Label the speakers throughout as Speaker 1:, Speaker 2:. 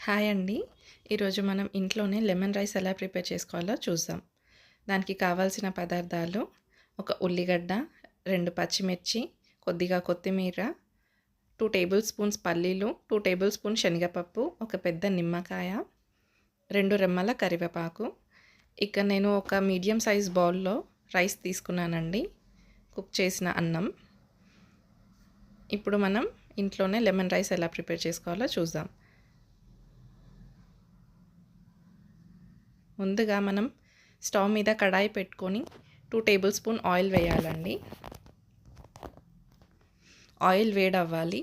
Speaker 1: Hi అండి. ఈరోజు మనం ఇంట్లోనే లెమన్ రైస్ ఎలా ప్రిపేర్ చేసుకోవాలో చూద్దాం. దానికి కావాల్సిన పదార్థాలు: ఒక ఉల్లిగడ్డ, 2 పచ్చిమిర్చి, కొద్దిగా కొత్తిమీర, 2 టేబుల్ స్పూన్స్ పల్లీలు, 2 టేబుల్ స్పూన్ శనగపప్పు, ఒక పెద్ద నిమ్మకాయ, 2 రెమ్మల కరివేపాకు. ఇక నేను ఒక మీడియం సైజ్ బౌల్‌లో రైస్ తీసుకున్నానండి. కుక్ చేసిన అన్నం. ఇప్పుడు మనం ఇంట్లోనే లెమన్ రైస్ ఎలా ప్రిపేర్ చేసుకోవాలో చూద్దాం. ముందుగా మనం స్టవ్ మీద కడాయి పెట్టుకొని 2 టేబుల్ స్పూన్ ఆయిల్ వేయాలండి. ఆయిల్ వేడవ్వాలి.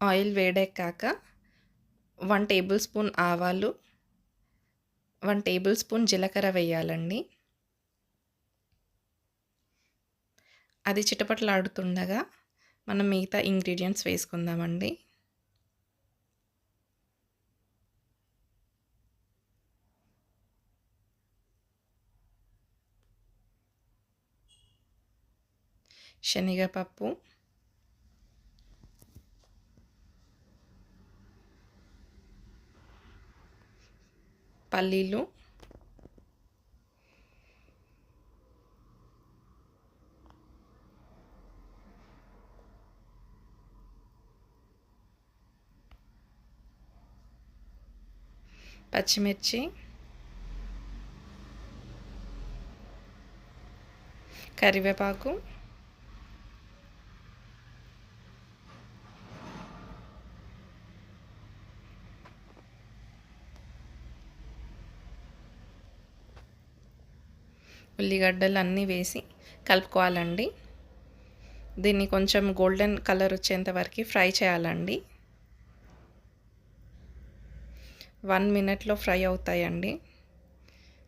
Speaker 1: ఆయిల్ వేడెక్కాక 1 టేబుల్ స్పూన్ ఆవాలు, 1 టేబుల్ స్పూన్ జీలకర్ర వేయాలండి. అది చిటపటలాడుతుండగా మనం మిగతా ఇంగ్రీడియంట్స్ వేసుకుందామండి. శనగపప్పు, పల్లీలు, పచ్చిమిర్చి, కరివేపాకు, ఉల్లిగడ్డలు అన్నీ వేసి కలుపుకోవాలండి. దీన్ని కొంచెం గోల్డెన్ కలర్ వచ్చేంత వరకు ఫ్రై చేయాలండి. 1 మినిట్‌లో ఫ్రై అవుతాయండి.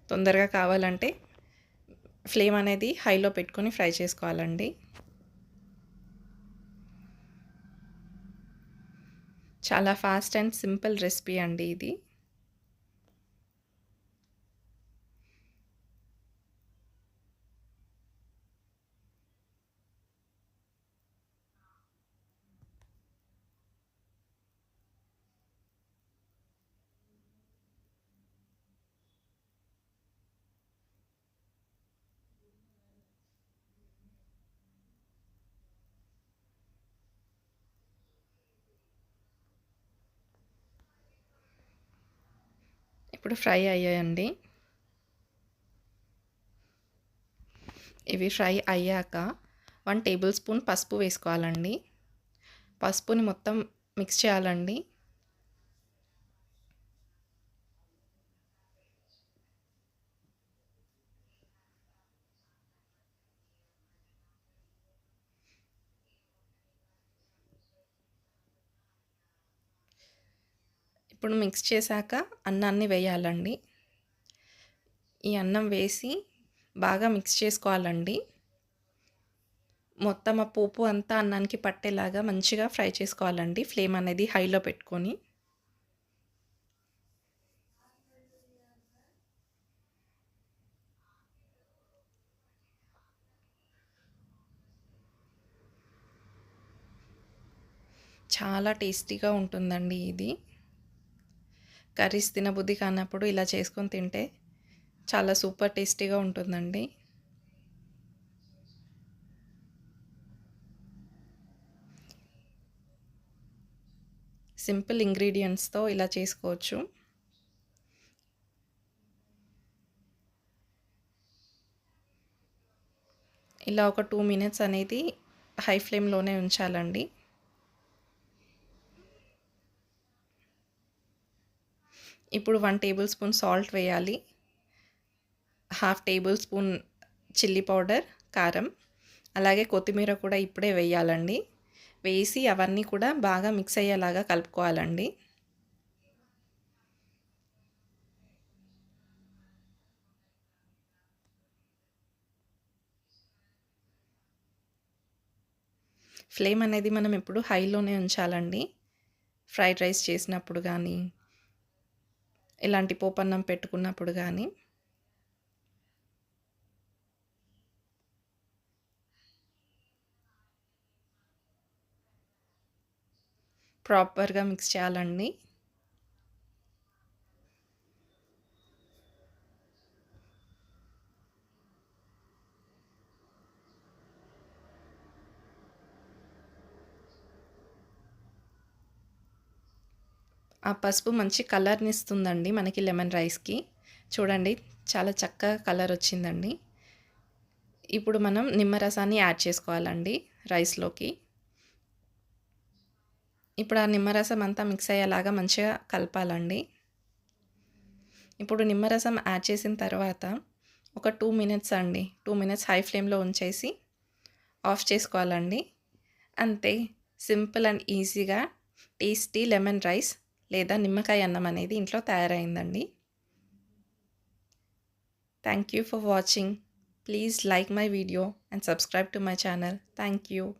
Speaker 1: తొందరగా కావాలంటే ఫ్లేమ్ అనేది హైలో పెట్టుకొని ఫ్రై చేసుకోవాలండి. చాలా ఫాస్ట్ అండ్ సింపుల్ రెసిపీ అండి ఇది. ఇప్పుడు ఫ్రై అయ్యాయండి. ఇవి ఫ్రై అయ్యాక 1 టేబుల్ స్పూన్ పసుపు వేసుకోవాలండి. పసుపుని మొత్తం మిక్స్ చేయాలండి. ఇప్పుడు మిక్స్ చేశాక అన్నాన్ని వేయాలండి. ఈ అన్నం వేసి బాగా మిక్స్ చేసుకోవాలండి. మొత్తం ఆ పోపు అంతా అన్నానికి పట్టేలాగా మంచిగా ఫ్రై చేసుకోవాలండి. ఫ్లేమ్ అనేది హైలో పెట్టుకొని. చాలా టేస్టీగా ఉంటుందండి ఇది. కర్రీస్ తినబుద్ధి కానప్పుడు ఇలా చేసుకొని తింటే చాలా సూపర్ టేస్టీగా ఉంటుందండి. సింపుల్ ఇంగ్రీడియంట్స్‌తో ఇలా చేసుకోవచ్చు. ఇలా ఒక 2 మినిట్స్ అనేది హై ఫ్లేమ్‌లోనే ఉంచాలండి. ఇప్పుడు 1 టేబుల్ స్పూన్ సాల్ట్ వేయాలి. 1/2 టేబుల్ స్పూన్ చిల్లీ పౌడర్, కారం, అలాగే కొత్తిమీర కూడా ఇప్పుడే వేయాలండి. వేసి అవన్నీ కూడా బాగా మిక్స్ అయ్యేలాగా కలుపుకోవాలండి. ఫ్లేమ్ అనేది మనం ఎప్పుడు హైలోనే ఉంచాలండి. ఫ్రైడ్ రైస్ చేసినప్పుడు కానీ, ఇలాంటి పోపన్నం పెట్టుకున్నప్పుడు కానీ. ప్రాపర్‌గా మిక్స్ చేయాలండి. ఆ పసుపు మంచి కలర్‌నిస్తుందండి మనకి లెమన్ రైస్‌కి. చూడండి చాలా చక్కగా కలరొచ్చిందండి. ఇప్పుడు మనం నిమ్మరసాన్ని యాడ్ చేసుకోవాలండి రైస్‌లోకి. ఇప్పుడు ఆ నిమ్మరసం అంతా మిక్స్ అయ్యేలాగా మంచిగా కలపాలండి. ఇప్పుడు నిమ్మరసం యాడ్ చేసిన తర్వాత ఒక 2 మినిట్స్ అండి. 2 మినిట్స్ హై ఫ్లేమ్‌లో ఉంచేసి ఆఫ్ చేసుకోవాలండి. అంతే సింపుల్ అండ్ ఈజీగా టేస్టీ లెమన్ రైస్ లేదా నిమ్మకాయ అన్నం అనేది ఇంట్లో తయారైందండి. Thank you for watching. Please like my video and subscribe to my channel. Thank you.